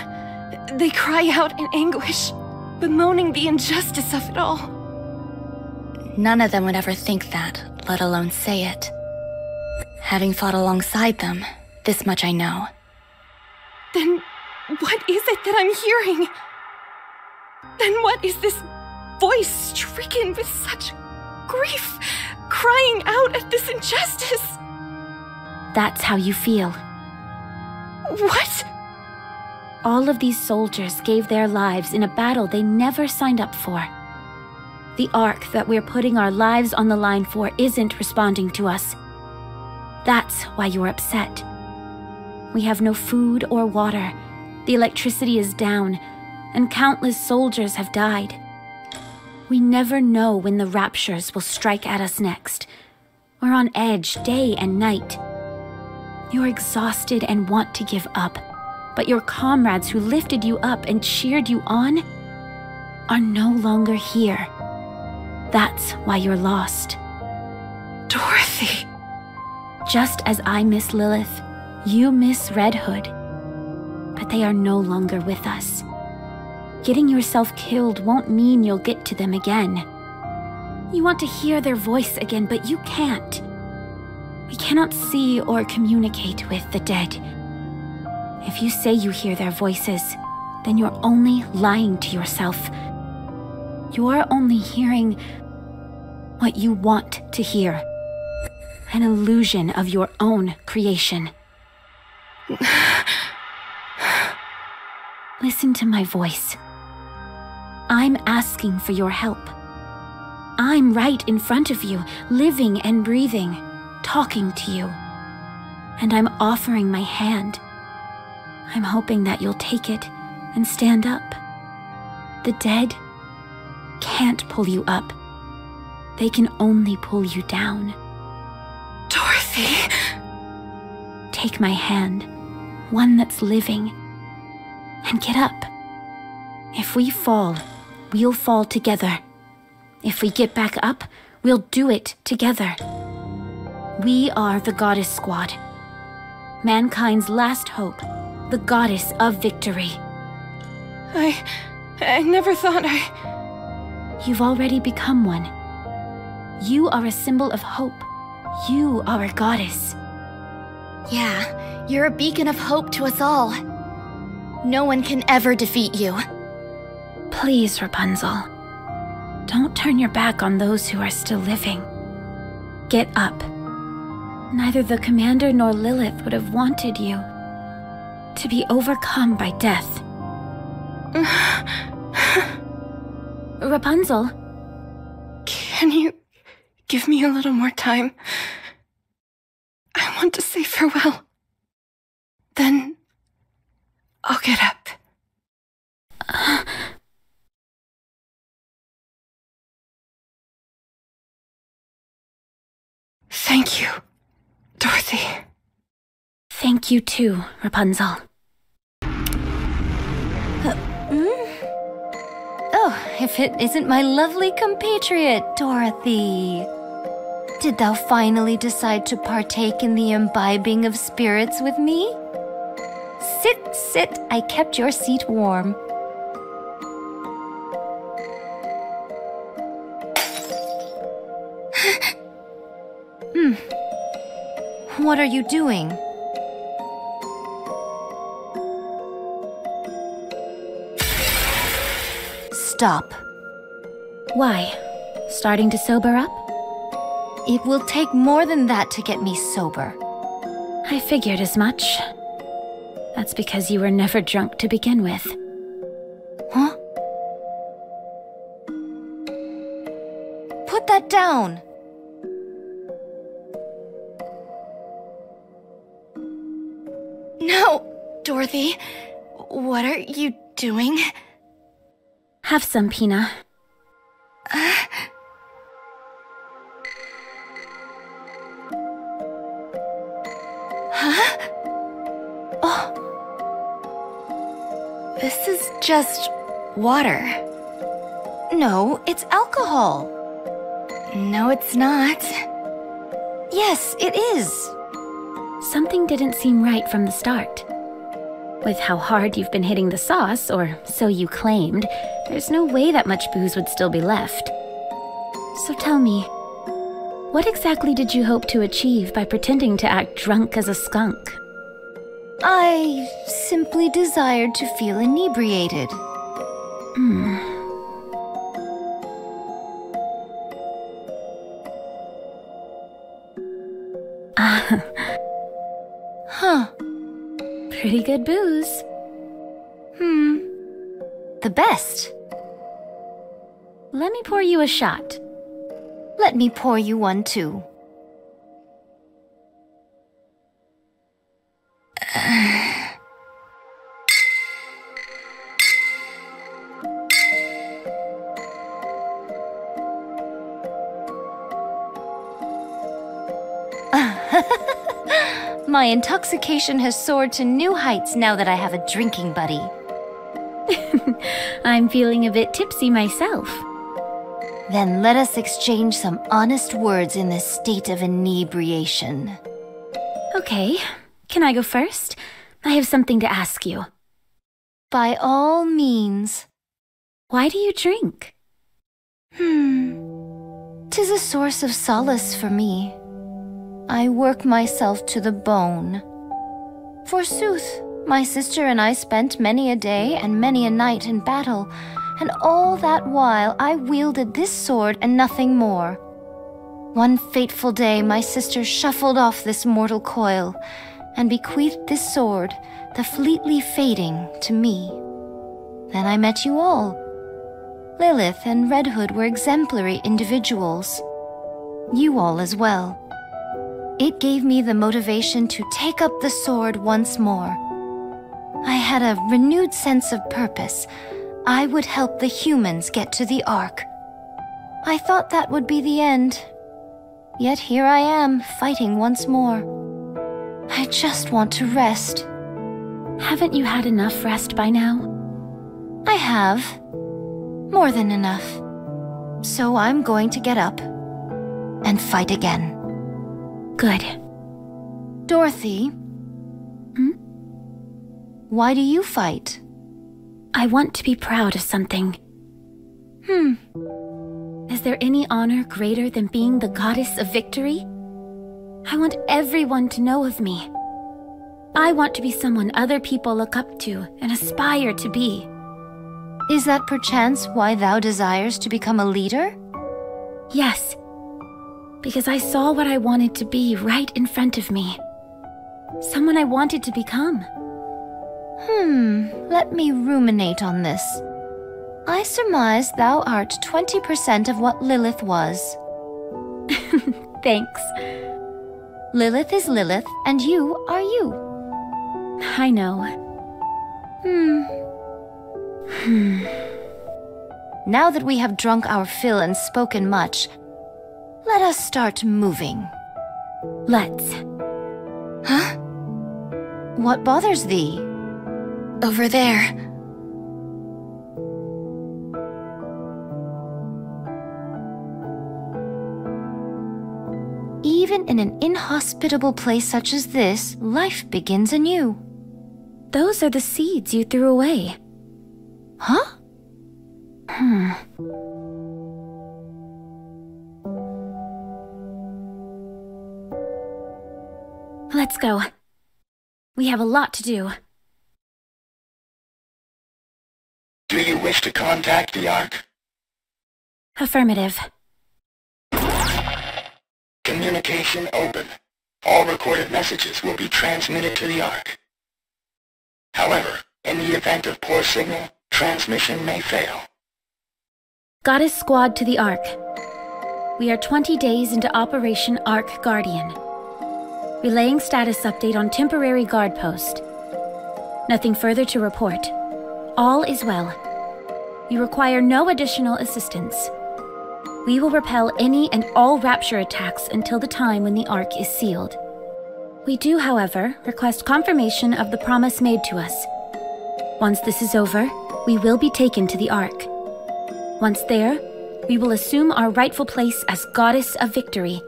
they cry out in anguish, bemoaning the injustice of it all. None of them would ever think that, let alone say it. Having fought alongside them, this much I know. Then what is it that I'm hearing? Then what is this voice stricken with such grief, crying out at this injustice? That's how you feel. What? All of these soldiers gave their lives in a battle they never signed up for. The Ark that we're putting our lives on the line for isn't responding to us. That's why you're upset. We have no food or water, the electricity is down, and countless soldiers have died. We never know when the raptures will strike at us next. We're on edge day and night. You're exhausted and want to give up, but your comrades who lifted you up and cheered you on are no longer here. That's why you're lost. Dorothy. Just as I miss Lilith, you miss Red Hood. But they are no longer with us. Getting yourself killed won't mean you'll get to them again. You want to hear their voice again, but you can't. We cannot see or communicate with the dead. If you say you hear their voices, then you're only lying to yourself. You're only hearing what you want to hear. An illusion of your own creation. Listen to my voice. I'm asking for your help. I'm right in front of you, living and breathing, talking to you. And I'm offering my hand. I'm hoping that you'll take it and stand up. The dead can't pull you up. They can only pull you down. Dorothy. Take my hand, one that's living, and get up. If we fall, we'll fall together. If we get back up, we'll do it together. We are the Goddess Squad. Mankind's last hope, the Goddess of Victory. I never thought I... You've already become one. You are a symbol of hope. You are a goddess. Yeah, you're a beacon of hope to us all. No one can ever defeat you. Please, Rapunzel. Don't turn your back on those who are still living. Get up. Neither the commander nor Lilith would have wanted you to be overcome by death. Rapunzel? Can you give me a little more time? I want to say farewell. Then I'll get up. Thank you, Dorothy. Thank you too, Rapunzel. Oh, if it isn't my lovely compatriot, Dorothy. Did thou finally decide to partake in the imbibing of spirits with me? Sit, sit, I kept your seat warm. What are you doing? Stop. Why? Starting to sober up? It will take more than that to get me sober. I figured as much. That's because you were never drunk to begin with. Huh? Put that down! No, Dorothy. What are you doing? Have some, Pina. Huh? Oh. This is just water. No, it's alcohol. No, it's not. Yes, it is. Something didn't seem right from the start. With how hard you've been hitting the sauce, or so you claimed, there's no way that much booze would still be left. So tell me, what exactly did you hope to achieve by pretending to act drunk as a skunk? I simply desired to feel inebriated. Huh. Pretty good booze. The best. Let me pour you a shot. Let me pour you one too. My intoxication has soared to new heights now that I have a drinking buddy. I'm feeling a bit tipsy myself. Then let us exchange some honest words in this state of inebriation. Okay, can I go first? I have something to ask you. By all means. Why do you drink? 'Tis a source of solace for me. I work myself to the bone. Forsooth, my sister and I spent many a day and many a night in battle, and all that while I wielded this sword and nothing more. One fateful day my sister shuffled off this mortal coil, and bequeathed this sword, the fleetly fading, to me. Then I met you all. Lilith and Red Hood were exemplary individuals. You all as well. It gave me the motivation to take up the sword once more. I had a renewed sense of purpose. I would help the humans get to the Ark. I thought that would be the end. Yet here I am, fighting once more. I just want to rest. Haven't you had enough rest by now? I have. More than enough. So I'm going to get up and fight again. Good. Dorothy? Why do you fight? I want to be proud of something. Is there any honor greater than being the goddess of victory? I want everyone to know of me. I want to be someone other people look up to and aspire to be. Is that perchance why thou desires to become a leader? Yes. Because I saw what I wanted to be right in front of me. Someone I wanted to become. Let me ruminate on this. I surmise thou art 20% of what Lilith was. Thanks. Lilith is Lilith, and you are you. I know. Now that we have drunk our fill and spoken much, let us start moving. Let's. Huh? What bothers thee? Over there. Even in an inhospitable place such as this, life begins anew. Those are the seeds you threw away. Huh? Let's go. We have a lot to do. Do you wish to contact the Ark? Affirmative. Communication open. All recorded messages will be transmitted to the Ark. However, in the event of poor signal, transmission may fail. Goddess Squad to the Ark. We are 20 days into Operation Ark Guardian. Relaying status update on temporary guard post. Nothing further to report. All is well. You require no additional assistance. We will repel any and all rapture attacks until the time when the Ark is sealed. We do, however, request confirmation of the promise made to us. Once this is over, we will be taken to the Ark. Once there, we will assume our rightful place as Goddess of Victory.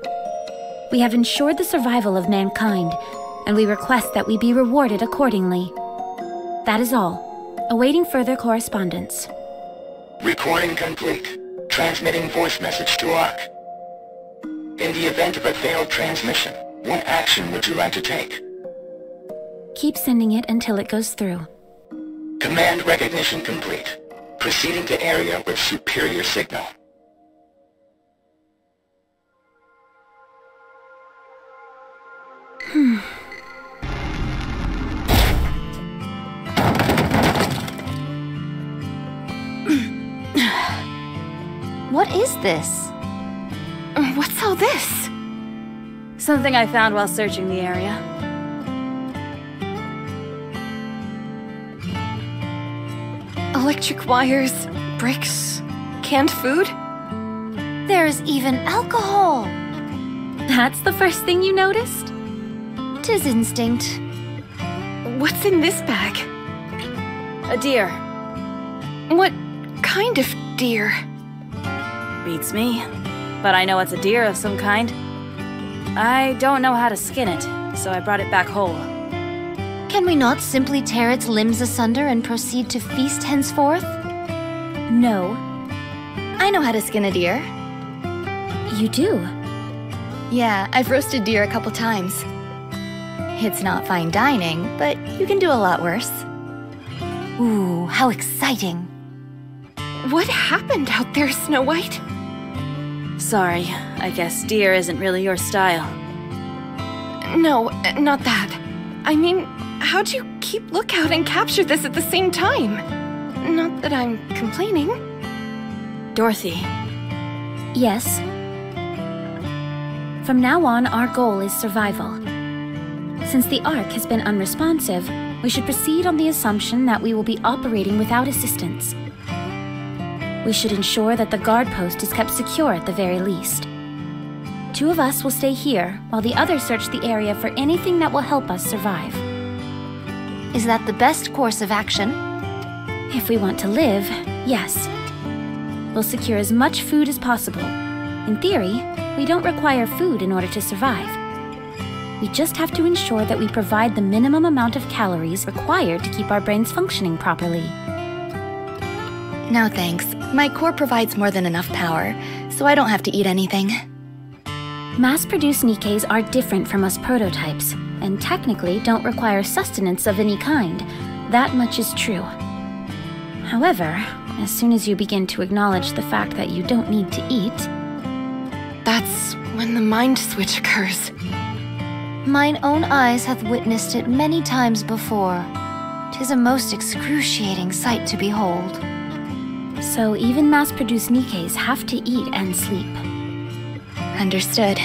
We have ensured the survival of mankind, and we request that we be rewarded accordingly. That is all. Awaiting further correspondence. Recording complete. Transmitting voice message to Ark. In the event of a failed transmission, what action would you like to take? Keep sending it until it goes through. Command recognition complete. Proceeding to area with superior signal. What is this? What's all this? Something I found while searching the area. Electric wires, bricks, canned food? There's even alcohol! That's the first thing you noticed? 'Tis instinct. What's in this bag? A deer. What kind of deer? Beats me. But I know it's a deer of some kind. I don't know how to skin it, so I brought it back whole. Can we not simply tear its limbs asunder and proceed to feast henceforth? No. I know how to skin a deer. You do? Yeah, I've roasted deer a couple times. It's not fine dining, but you can do a lot worse. Ooh, how exciting. What happened out there, Snow White? Sorry, I guess deer isn't really your style. No, not that. I mean, how'd you keep lookout and capture this at the same time? Not that I'm complaining. Dorothy. Yes. From now on, our goal is survival. Since the Ark has been unresponsive, we should proceed on the assumption that we will be operating without assistance. We should ensure that the guard post is kept secure at the very least. 2 of us will stay here, while the others search the area for anything that will help us survive. Is that the best course of action? If we want to live, yes. We'll secure as much food as possible. In theory, we don't require food in order to survive. We just have to ensure that we provide the minimum amount of calories required to keep our brains functioning properly. No thanks. My core provides more than enough power, so I don't have to eat anything. Mass-produced Nikkes are different from us prototypes, and technically don't require sustenance of any kind. That much is true. However, as soon as you begin to acknowledge the fact that you don't need to eat, That's when the mind switch occurs. Mine own eyes hath witnessed it many times before. 'Tis a most excruciating sight to behold. so even mass-produced Nikkes have to eat and sleep. Understood.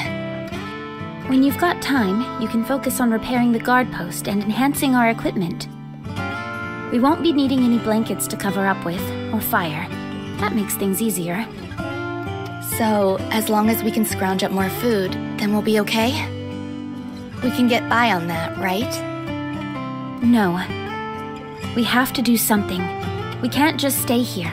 When you've got time, you can focus on repairing the guard post and enhancing our equipment. We won't be needing any blankets to cover up with, or fire. That makes things easier. So, as long as we can scrounge up more food, then we'll be okay? We can get by on that, right? No. We have to do something. We can't just stay here.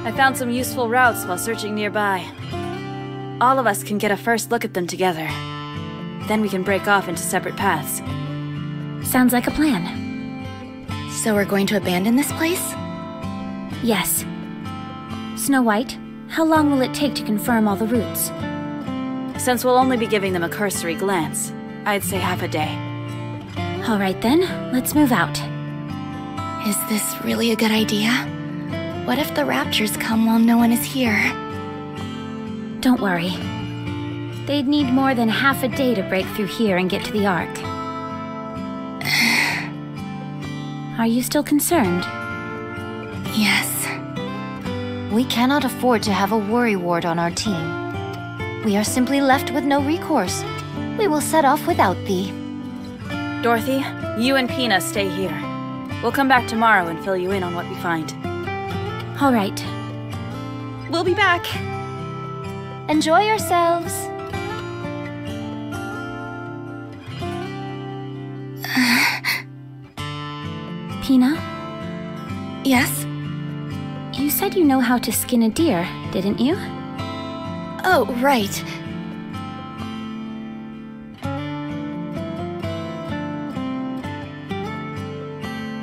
I found some useful routes while searching nearby. All of us can get a first look at them together. Then we can break off into separate paths. Sounds like a plan. So we're going to abandon this place? Yes. Snow White, how long will it take to confirm all the routes? Since we'll only be giving them a cursory glance, I'd say half a day. All right then, let's move out. Is this really a good idea? What if the raptures come while no one is here? Don't worry. They'd need more than half a day to break through here and get to the Ark. Are you still concerned? Yes. We cannot afford to have a worry ward on our team. We are simply left with no recourse. We will set off without thee. Dorothy, you and Pina stay here. We'll come back tomorrow and fill you in on what we find. All right. We'll be back. Enjoy yourselves. Pina, Yes? you said you know how to skin a deer, didn't you? Oh, right.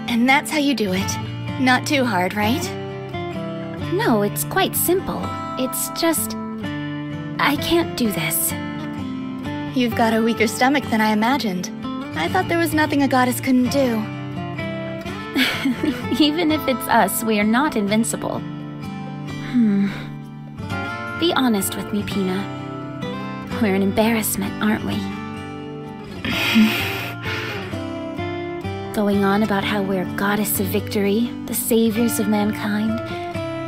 And that's how you do it. Not too hard, right? No, it's quite simple. It's just... I can't do this. You've got a weaker stomach than I imagined. I thought there was nothing a goddess couldn't do. Even if it's us, we are not invincible. Be honest with me, Pina. We're an embarrassment, aren't we? going on about how we're goddess of victory, the saviors of mankind,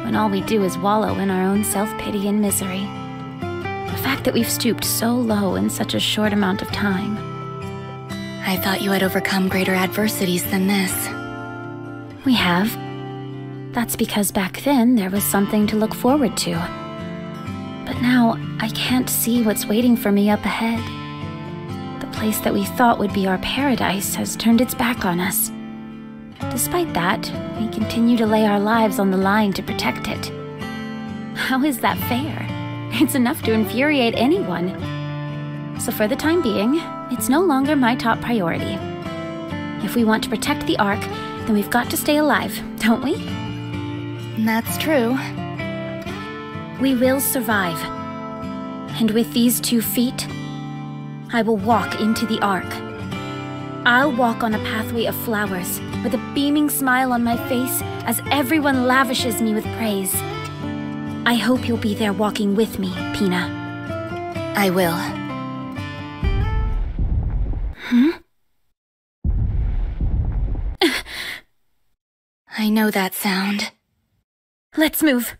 when all we do is wallow in our own self-pity and misery. The fact that we've stooped so low in such a short amount of time. I thought you had overcome greater adversities than this. We have. That's because back then there was something to look forward to. But now, I can't see what's waiting for me up ahead. The place that we thought would be our paradise has turned its back on us. Despite that, we continue to lay our lives on the line to protect it. How is that fair? It's enough to infuriate anyone. So for the time being, it's no longer my top priority. If we want to protect the Ark, then we've got to stay alive, don't we? That's true. We will survive. And with these 2 feet, I will walk into the Ark. I'll walk on a pathway of flowers, with a beaming smile on my face as everyone lavishes me with praise. I hope you'll be there walking with me, Pina. I will. I know that sound. Let's move.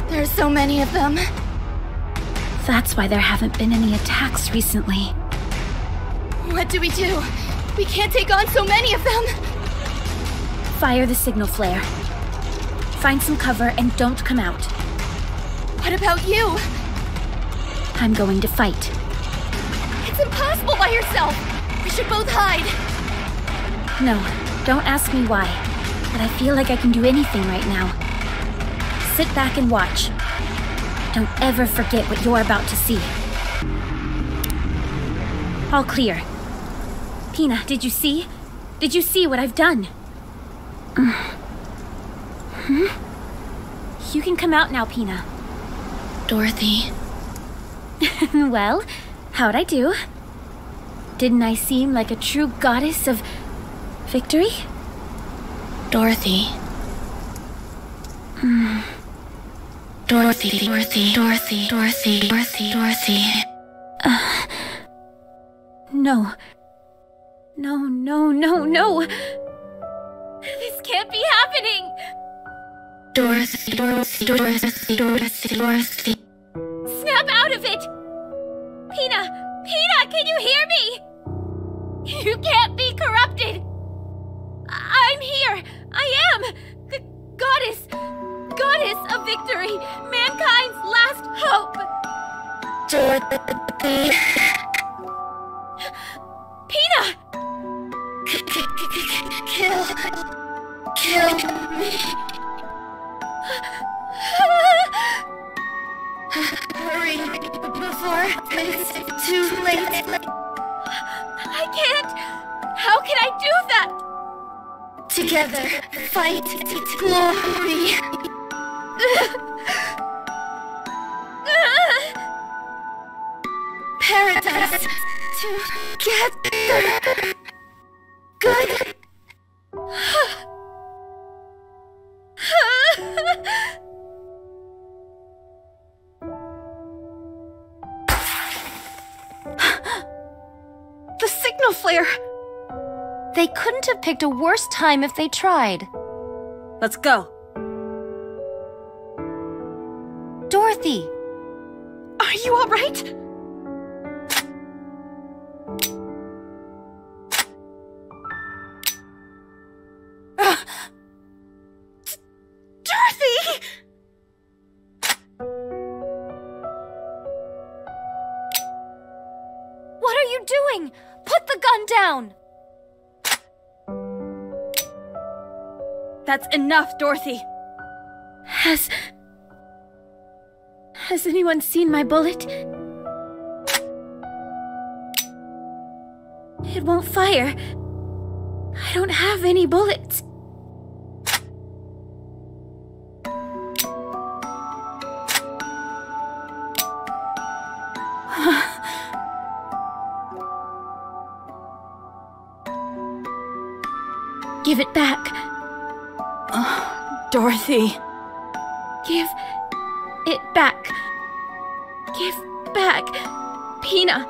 There's so many of them. That's why there haven't been any attacks recently. What do? We can't take on so many of them! Fire the signal flare. Find some cover and don't come out. What about you? I'm going to fight. It's impossible by yourself! We should both hide! No, don't ask me why, but I feel like I can do anything right now. Sit back and watch. Don't ever forget what you're about to see. All clear. Pina, did you see? Did you see what I've done? You can come out now, Pina. Dorothy. Well, how'd I do? Didn't I seem like a true goddess of victory? Dorothy. Dorothy. No. No. This can't be happening! Dorothy. Snap out of it! Pina, can you hear me? You can't be corrupted! I'm here! I am! The goddess of victory! Mankind's last hope! Dorothy. Pina! Kill me. Hurry, before it's too late. I can't! How can I do that? Together, fight glory. Paradise together. Good. The signal flare! They couldn't have picked a worse time if they tried. Let's go. Dorothy! Are you all right? Dorothy! What are you doing? Put the gun down! That's enough, Dorothy. Has anyone seen my bullet? It won't fire. I don't have any bullets. Give it back. Dorothy. it back. Give back. Pina.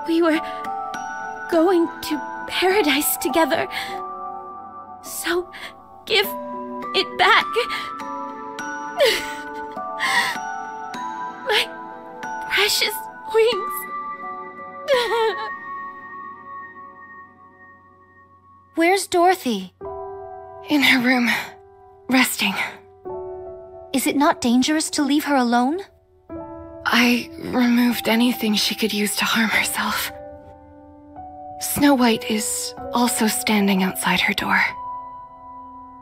We were going to paradise together. So, give it back. My precious wings. Where's Dorothy? In her room, resting. Is it not dangerous to leave her alone? I removed anything she could use to harm herself. Snow White is also standing outside her door.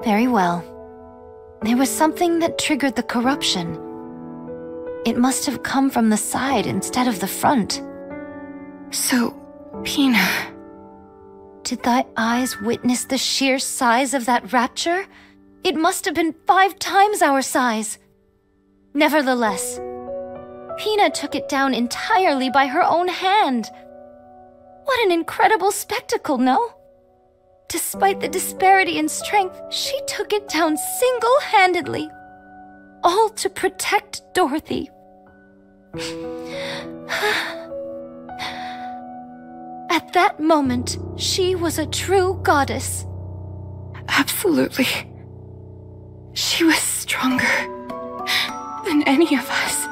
Very well. There was something that triggered the corruption. It must have come from the side instead of the front. So, Pina... Did thy eyes witness the sheer size of that rapture? It must have been 5 times our size. Nevertheless, Pina took it down entirely by her own hand. What an incredible spectacle, no? Despite the disparity in strength, she took it down single-handedly. All to protect Dorothy. At that moment, she was a true goddess. Absolutely. She was stronger than any of us.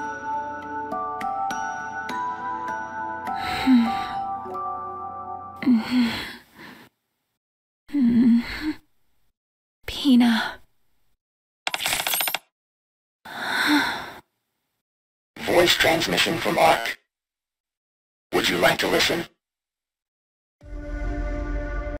Pina. Voice transmission from Ark. Would you like to listen?